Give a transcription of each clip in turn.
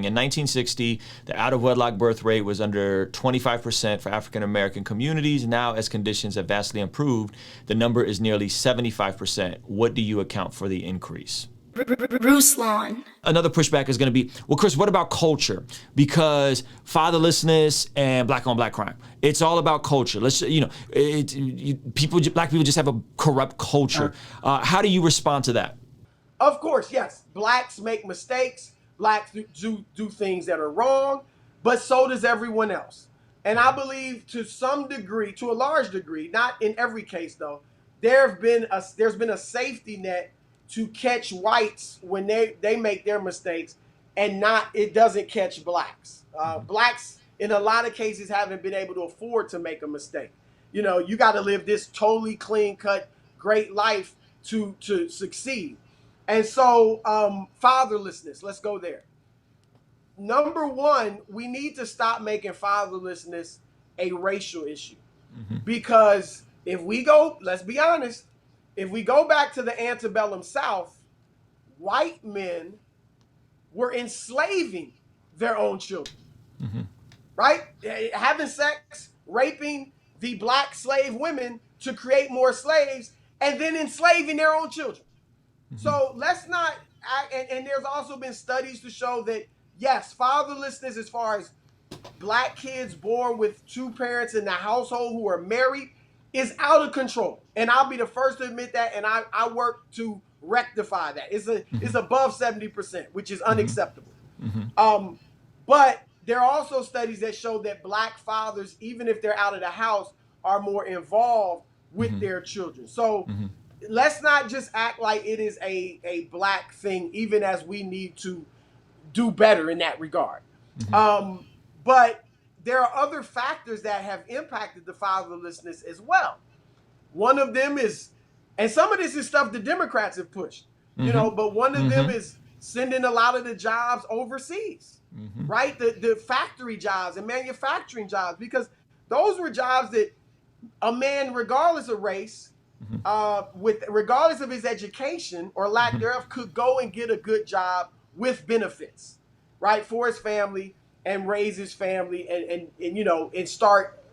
In 1960, the out-of-wedlock birth rate was under 25% for African-American communities. Now, as conditions have vastly improved, the number is nearly 75%. What do you account for the increase? Ruslan. Another pushback is going to be, well, Chris, what about culture? Because fatherlessness and black on black crime, it's all about culture. Let's, black people just have a corrupt culture. How do you respond to that? Of course, yes. Blacks make mistakes. Blacks do things that are wrong, but so does everyone else. And I believe to some degree, to a large degree, not in every case though, there's been a safety net to catch whites when they make their mistakes, and it doesn't catch blacks. Blacks in a lot of cases haven't been able to afford to make a mistake. You know, you got to live this totally clean cut, great life to succeed. And so fatherlessness, let's go there. Number one, we need to stop making fatherlessness a racial issue. Because if we go, let's be honest, if we go back to the antebellum South, white men were enslaving their own children, right? Having sex, raping the black slave women to create more slaves, and then enslaving their own children. So let's not, and there's also been studies to show that, yes, fatherlessness as far as black kids born with two parents in the household who are married is out of control. And I'll be the first to admit that, and I work to rectify that. It's above 70%, which is unacceptable. But there are also studies that show that black fathers, even if they're out of the house, are more involved with their children. So let's not just act like it is a black thing, even as we need to do better in that regard. But there are other factors that have impacted the fatherlessness as well. One of them is, and some of this is stuff the Democrats have pushed, you know, but one of them is sending a lot of the jobs overseas, right? The factory jobs and manufacturing jobs, because those were jobs that a man, regardless of race, regardless of his education or lack thereof, could go and get a good job with benefits, right, for his family, and raise his family and start,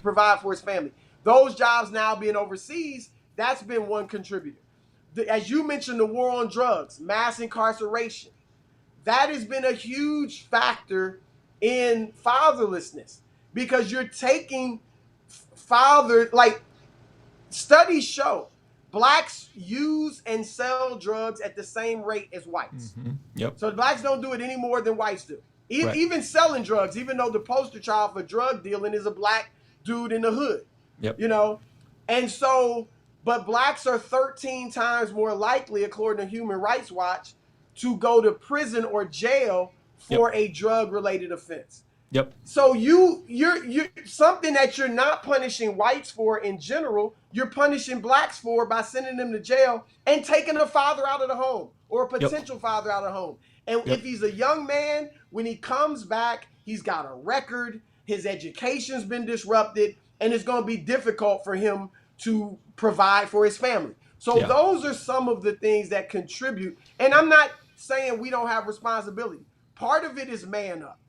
provide for his family. Those jobs now being overseas, that's been one contributor. As you mentioned, the war on drugs, mass incarceration, that has been a huge factor in fatherlessness, because you're taking studies show blacks use and sell drugs at the same rate as whites. So the blacks don't do it any more than whites do. Even selling drugs, even though the poster child for drug dealing is a black dude in the hood, and so, but blacks are 13 times more likely, according to Human Rights Watch, to go to prison or jail for a drug-related offense. So you're something that you're not punishing whites for in general, you're punishing blacks for by sending them to jail and taking a father out of the home, or a potential father out of the home. And if he's a young man, when he comes back, he's got a record, his education's been disrupted, and it's going to be difficult for him to provide for his family. So those are some of the things that contribute. And I'm not saying we don't have responsibility. Part of it is man up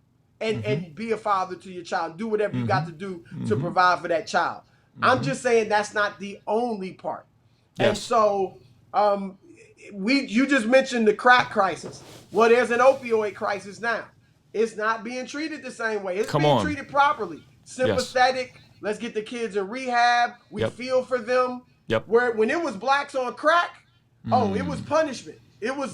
and be a father to your child. Do whatever you got to do to provide for that child. I'm just saying that's not the only part. And so you just mentioned the crack crisis. Well, there's an opioid crisis now. It's not being treated the same way. It's being treated properly. Sympathetic. Let's get the kids in rehab. We feel for them. Where when it was blacks on crack, it was punishment. It was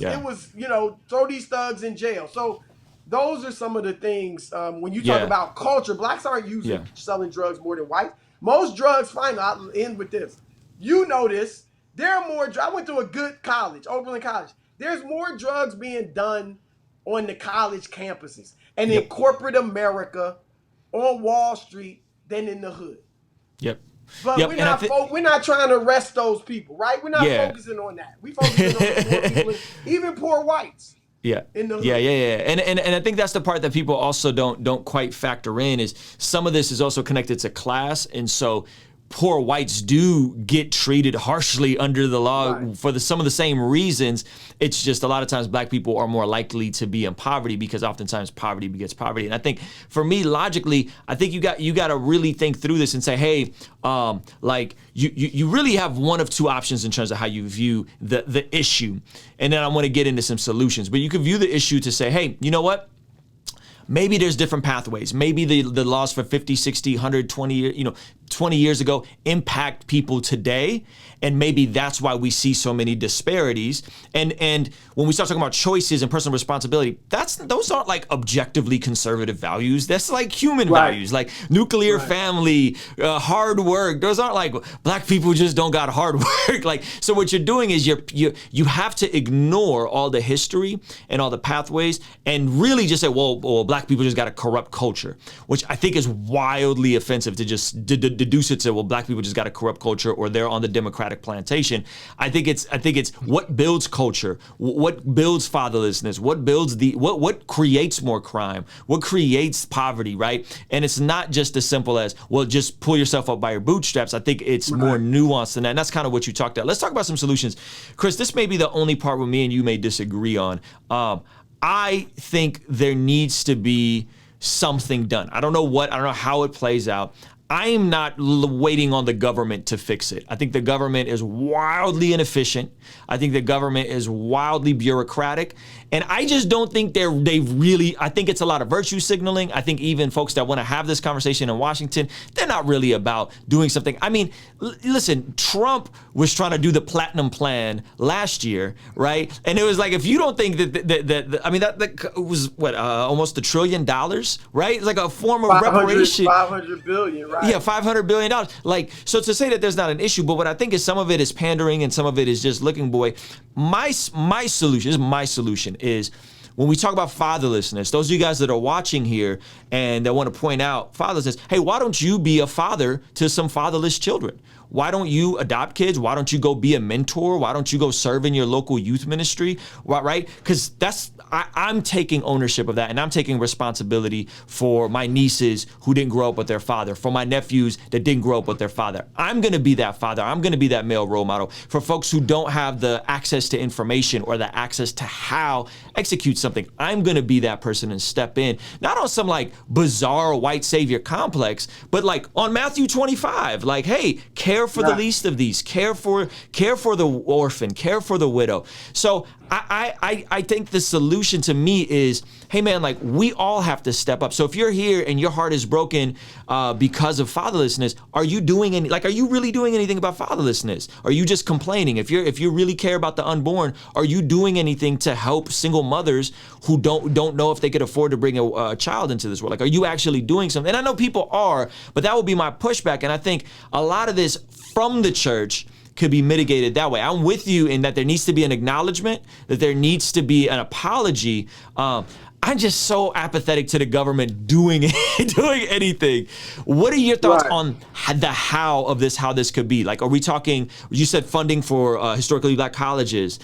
throw these thugs in jail. So those are some of the things when you talk about culture. Blacks aren't using selling drugs more than whites. Most drugs, fine. I'll end with this. You know this. There are more. I went to a good college, Oberlin College. There's more drugs being done on the college campuses and in corporate America on Wall Street than in the hood. But we're not trying to arrest those people, right? We're not focusing on that. We focusing on the poor people, even poor whites. In the hood. And I think that's the part that people also don't quite factor in, is some of this is also connected to class. And so poor whites do get treated harshly under the law for some of the same reasons. It's just a lot of times black people are more likely to be in poverty because oftentimes poverty begets poverty. And I think for me, logically, I think you got to really think through this and say, hey, like you really have one of two options in terms of how you view the issue. And then I want to get into some solutions. But you can view the issue to say, hey, you know what? Maybe there's different pathways. Maybe the laws for 50, 60, 120, 20 years ago impact people today. And maybe that's why we see so many disparities. And when we start talking about choices and personal responsibility, those aren't like objectively conservative values. That's like human values, like nuclear family, hard work. Those aren't like black people just don't got hard work. Like, so what you're doing is you have to ignore all the history and all the pathways and really just say, well, black people just got a corrupt culture, which I think is wildly offensive to just deduce it to, well, black people just got a corrupt culture or they're on the Democratic plantation. I think it's what builds culture, what builds fatherlessness, what builds what creates more crime, what creates poverty, right? And it's not just as simple as, well, just pull yourself up by your bootstraps. I think it's more nuanced than that. And that's kind of what you talked about. Let's talk about some solutions. Chris, this may be the only part where me and you may disagree on. I think there needs to be something done. I don't know how it plays out. I am not waiting on the government to fix it. I think the government is wildly inefficient. I think the government is wildly bureaucratic. And I just don't think I think it's a lot of virtue signaling. I think even folks that want to have this conversation in Washington, they're not really about doing something. I mean, listen, Trump was trying to do the platinum plan last year, right? And it was like, if you don't think that was what, almost $1 trillion, right? It's like a form of reparation. 500 billion, right? Yeah, $500 billion. Like, so to say that there's not an issue, but what I think is some of it is pandering and some of it is just looking, boy, my solution is when we talk about fatherlessness, those of you guys that are watching here and that want to point out fatherlessness, hey, why don't you be a father to some fatherless children? Why don't you adopt kids? Why don't you go be a mentor? Why don't you go serve in your local youth ministry? Right? Because I'm taking ownership of that, and I'm taking responsibility for my nieces who didn't grow up with their father, for my nephews that didn't grow up with their father. I'm going to be that father. I'm going to be that male role model for folks who don't have the access to information or the access to how execute something. I'm going to be that person and step in, not on some like bizarre white savior complex, but like on Matthew 25, like, hey, care for the least of these, care for the orphan, care for the widow. So I think the solution to me is, hey man, like we all have to step up. So if you're here and your heart is broken because of fatherlessness, are you really doing anything about fatherlessness? Are you just complaining? If you really care about the unborn, are you doing anything to help single mothers who don't know if they could afford to bring a child into this world? Like, are you actually doing something? And I know people are, but that would be my pushback. And I think a lot of this from the church could be mitigated that way. I'm with you in that there needs to be an acknowledgement, that there needs to be an apology. I'm just so apathetic to the government doing anything. What are your thoughts on the how of this, how this could be? Like, are we talking, you said funding for historically black colleges,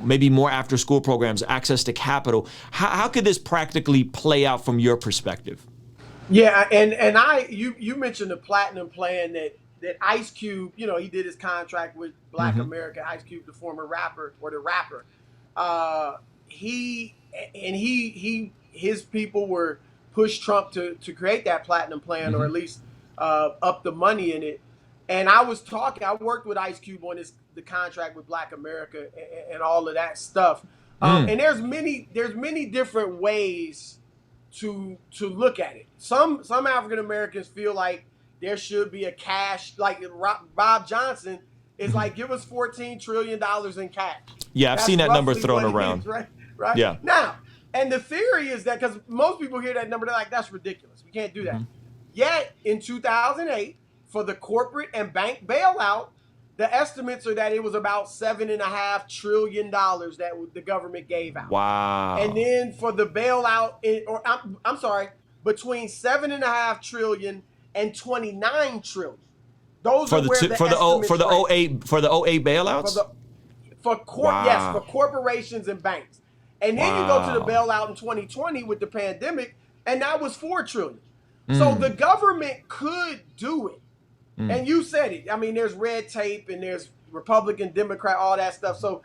maybe more after school programs, access to capital. How could this practically play out from your perspective? Yeah, you mentioned the platinum plan that Ice Cube, he did his contract with Black America. Ice Cube, the former rapper or the rapper, his people were pushed Trump to create that platinum plan or at least up the money in it. And I worked with Ice Cube on the contract with Black America and all of that stuff. And there's many different ways to look at it. Some African Americans feel like there should be a cash, like Bob Johnson is like, give us $14 trillion in cash. Yeah, I've seen that number thrown around. Right? Yeah. Now, and the theory is that, because most people hear that number, they're like, that's ridiculous. We can't do that. Yet, in 2008, for the corporate and bank bailout, the estimates are that it was about $7.5 trillion that the government gave out. Wow. And then for the bailout, between $7.5 trillion and $29 trillion. Those are where for the 08 bailouts. For corporations and banks. And then you go to the bailout in 2020 with the pandemic, and that was $4 trillion. So the government could do it, And you said it. I mean, there's red tape and there's Republican, Democrat, all that stuff. So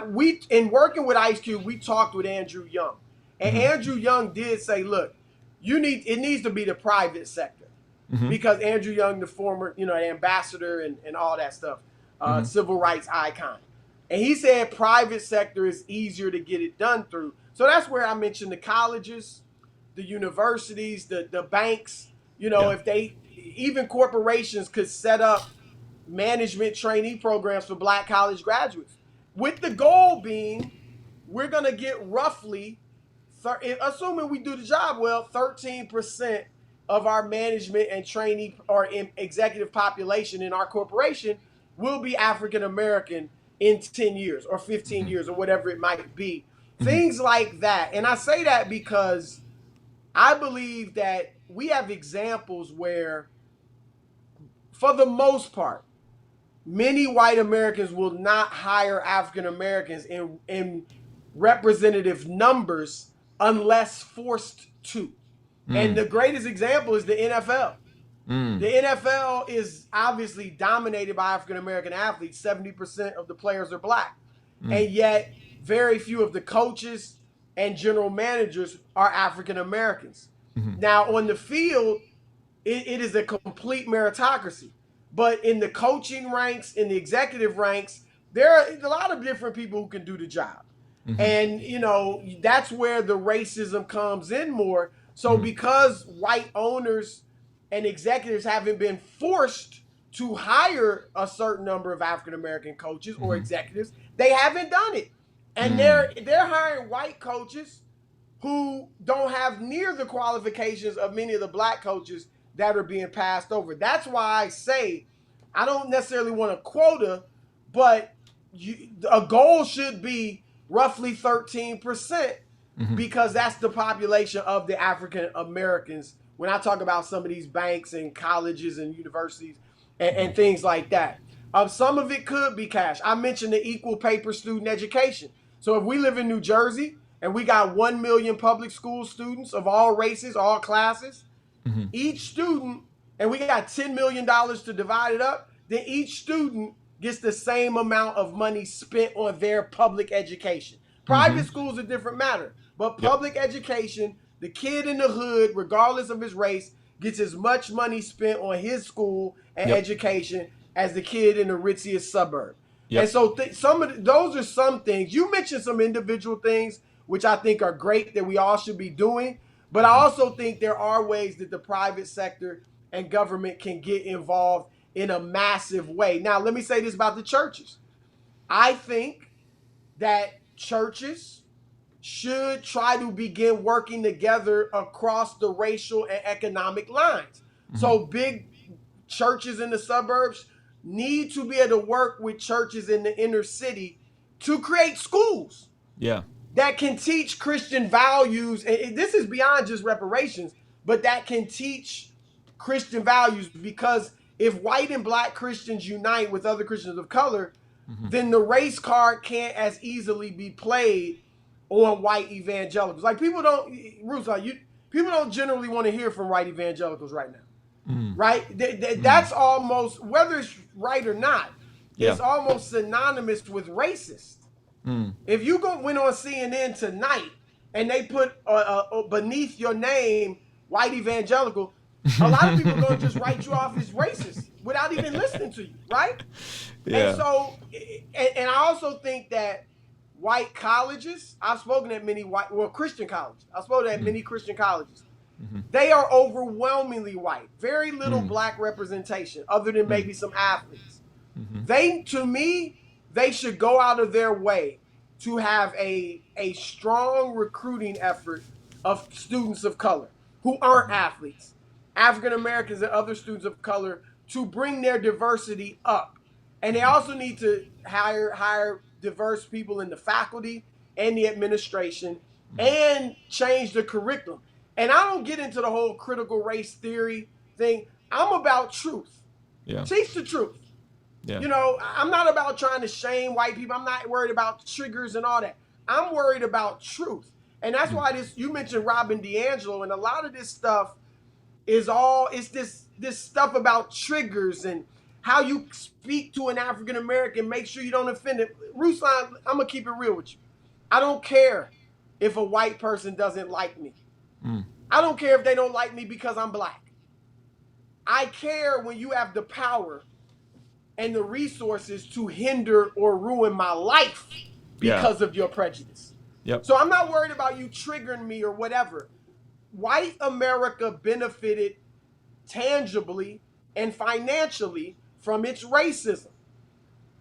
we, in working with Ice Cube, we talked with Andrew Young. And Andrew Young did say, look, it needs to be the private sector. Because Andrew Young, the former, ambassador and all that stuff, civil rights icon. And he said private sector is easier to get it done through. So that's where I mentioned the colleges, the universities, the banks, if they, even corporations could set up management trainee programs for Black college graduates, with the goal being we're going to get roughly, assuming we do the job well, 13% of our management and trainee or executive population in our corporation will be African American in 10 years or 15 years or whatever it might be. Things like that. And I say that because I believe that we have examples where, for the most part, many white Americans will not hire African Americans in representative numbers unless forced to. And the greatest example is the NFL. The NFL is obviously dominated by African American athletes. 70% of the players are Black. And yet very few of the coaches and general managers are African Americans. Now on the field, it is a complete meritocracy. But in the coaching ranks, in the executive ranks, there are a lot of different people who can do the job. And, that's where the racism comes in more. So because white owners and executives haven't been forced to hire a certain number of African-American coaches or executives, they haven't done it. And they're hiring white coaches who don't have near the qualifications of many of the Black coaches that are being passed over. That's why I say I don't necessarily want a quota, but a goal should be roughly 13%, because that's the population of the African Americans. When I talk about some of these banks and colleges and universities and things like that, some of it could be cash. I mentioned the equal pay for student education. So if we live in New Jersey and we got 1 million public school students of all races, all classes, each student, and we got $10 million to divide it up, then each student gets the same amount of money spent on their public education. Private schools are a different matter, but public education, the kid in the hood, regardless of his race, gets as much money spent on his school and education as the kid in the ritziest suburb. And so those are some things. You mentioned some individual things, which I think are great that we all should be doing. But I also think there are ways that the private sector and government can get involved in a massive way. Now, let me say this about the churches. I think that churches should try to begin working together across the racial and economic lines. So big churches in the suburbs need to be able to work with churches in the inner city to create schools that can teach Christian values. And this is beyond just reparations, but that can teach Christian values, because if white and Black Christians unite with other Christians of color, then the race card can't as easily be played on white evangelicals. Like people don't generally want to hear from white evangelicals right now, right? That's almost, whether it's right or not, it's almost synonymous with racist. If you went on CNN tonight and they put beneath your name white evangelical, a lot of people are going to just write you off as racist without even listening to you, right? And so, and I also think that white colleges, I've spoken at many Christian colleges. I've spoken at many Christian colleges. They are overwhelmingly white. Very little Black representation, other than maybe some athletes. To me, they should go out of their way to have a strong recruiting effort of students of color who aren't athletes, African Americans and other students of color, to bring their diversity up. And they also need to hire diverse people in the faculty and the administration and change the curriculum. And I don't get into the whole critical race theory thing. I'm about truth. Teach the truth. I'm not about trying to shame white people. I'm not worried about triggers and all that. I'm worried about truth. And that's why you mentioned Robin DiAngelo, and a lot of this stuff it's this stuff about triggers and how you speak to an African American. Make sure you don't offend it. Ruslan, I'm gonna keep it real with you. I don't care if a white person doesn't like me. I don't care if they don't like me because I'm black. I care when you have the power and the resources to hinder or ruin my life because of your prejudice. Yep. So I'm not worried about you triggering me or whatever. White America benefited tangibly and financially from its racism.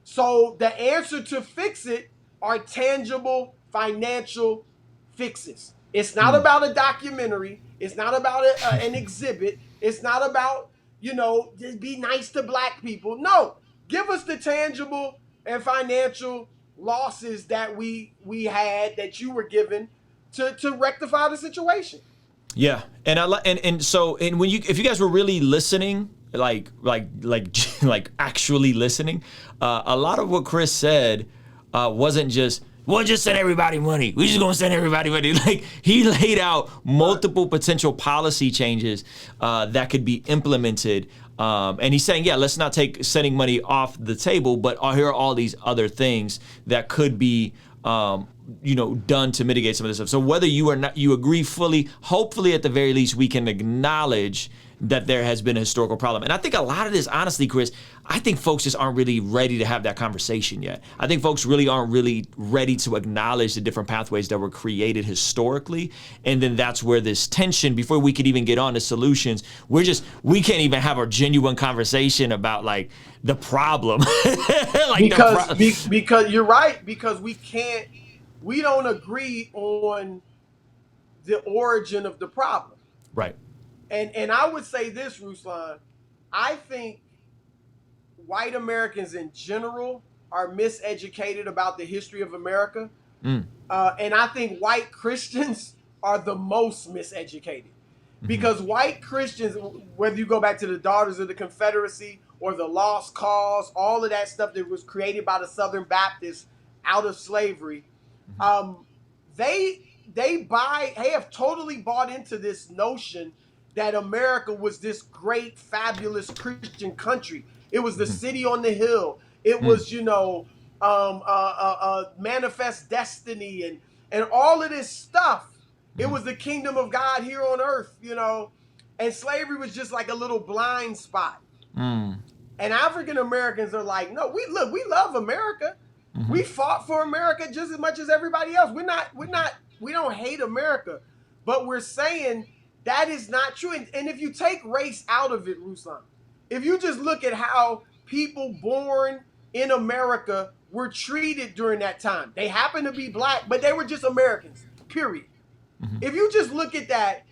So the answer to fix it are tangible financial fixes. It's not about a documentary. It's not about an exhibit. It's not about, just be nice to black people. No, give us the tangible and financial losses that we had, that you were given to rectify the situation. Yeah, and when if you guys were really listening, like actually listening, a lot of what Chris said wasn't just, we'll just send everybody money. We're just gonna send everybody money. Like, he laid out multiple potential policy changes that could be implemented. And he's saying, let's not take sending money off the table, but here are all these other things that could be done to mitigate some of this stuff. So whether you agree fully, hopefully at the very least we can acknowledge that there has been a historical problem. And I think a lot of this, honestly, Chris, I think folks just aren't really ready to have that conversation yet. I think folks really aren't really ready to acknowledge the different pathways that were created historically. And then that's where this tension, before we could even get on to solutions, we can't even have a genuine conversation about like the problem. Because you're right, because we don't agree on the origin of the problem. Right. And I would say this, Ruslan, I think white Americans in general are miseducated about the history of America. And I think white Christians are the most miseducated. Because white Christians, whether you go back to the Daughters of the Confederacy or the Lost Cause, all of that stuff that was created by the Southern Baptists out of slavery, they have totally bought into this notion that America was this great, fabulous Christian country. It was the city on the hill. It was, manifest destiny and all of this stuff. It was the kingdom of God here on earth, and slavery was just like a little blind spot. And African Americans are like, no, we love America. We fought for America just as much as everybody else. We don't hate America, but we're saying that is not true. And if you take race out of it, Ruslan, if you just look at how people born in America were treated during that time, they happen to be black, but they were just Americans, period. If you just look at that,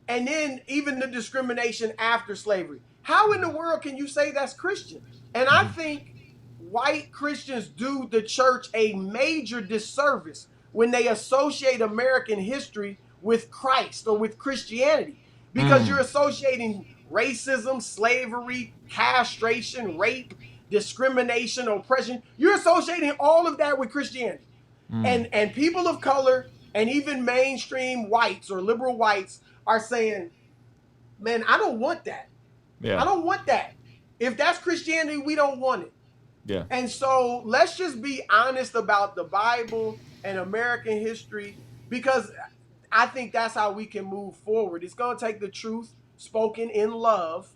and then even the discrimination after slavery, how in the world can you say that's Christian? And I think white Christians do the church a major disservice when they associate American history with Christ or with Christianity, because you're associating racism, slavery, castration, rape, discrimination, oppression. You're associating all of that with Christianity. And people of color and even mainstream whites or liberal whites are saying, man, I don't want that. I don't want that. If that's Christianity, we don't want it. Yeah. And so let's just be honest about the Bible and American history, because I think that's how we can move forward. It's going to take the truth spoken in love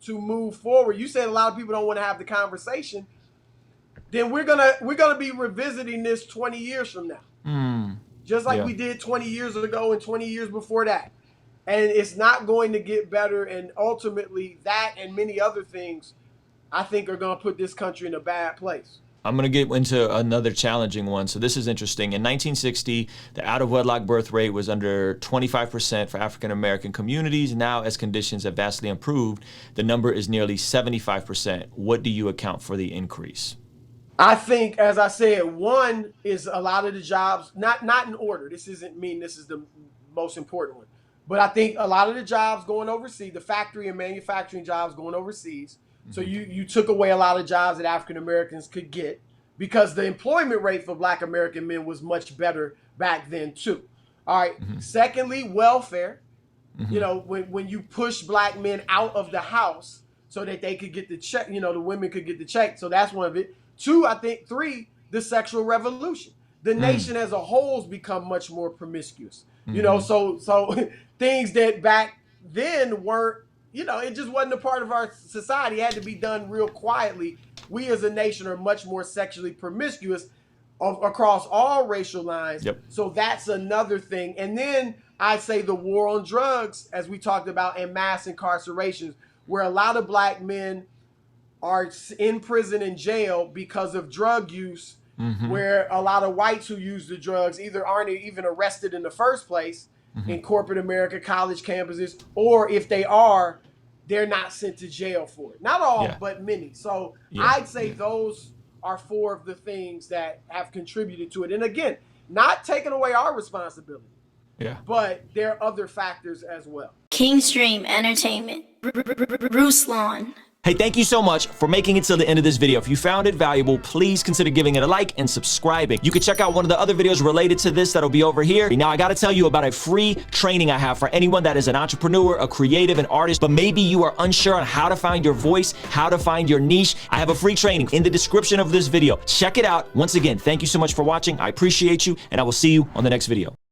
to move forward. You said a lot of people don't want to have the conversation. Then we're gonna be revisiting this 20 years from now, just like we did 20 years ago and 20 years before that. And it's not going to get better. And ultimately, that and many other things, I think, are going to put this country in a bad place. I'm going to get into another challenging one. So this is interesting. In 1960, the out-of-wedlock birth rate was under 25% for African American communities. Now, as conditions have vastly improved, the number is nearly 75%. What do you account for the increase? I think, as I said, one is a lot of the jobs, not in order. This isn't mean this is the most important one. But I think a lot of the jobs going overseas, the factory and manufacturing jobs going overseas. So you took away a lot of jobs that African Americans could get, because the employment rate for Black American men was much better back then too. All right. Secondly, welfare. You know, when you push black men out of the house so that they could get the check, you know, the women could get the check. So that's one of it. Two, I think, three, the sexual revolution. The nation as a whole's become much more promiscuous. You know, so things that back then weren't, you know, it just wasn't a part of our society. It had to be done real quietly. We as a nation are much more sexually promiscuous across all racial lines. Yep. So that's another thing. And then I say the war on drugs, as we talked about, and mass incarcerations, where a lot of black men are in prison and jail because of drug use, where a lot of whites who use the drugs either aren't even arrested in the first place in corporate America, college campuses, or if they are, they're not sent to jail for it. Not all, but many. So I'd say those are four of the things that have contributed to it. And again, not taking away our responsibility, but there are other factors as well. Kingstream Entertainment. Ruslan. Hey, thank you so much for making it to the end of this video. If you found it valuable, please consider giving it a like and subscribing. You can check out one of the other videos related to this that'll be over here. Now, I gotta tell you about a free training I have for anyone that is an entrepreneur, a creative, an artist, but maybe you are unsure on how to find your voice, how to find your niche. I have a free training in the description of this video. Check it out. Once again, thank you so much for watching. I appreciate you, and I will see you on the next video.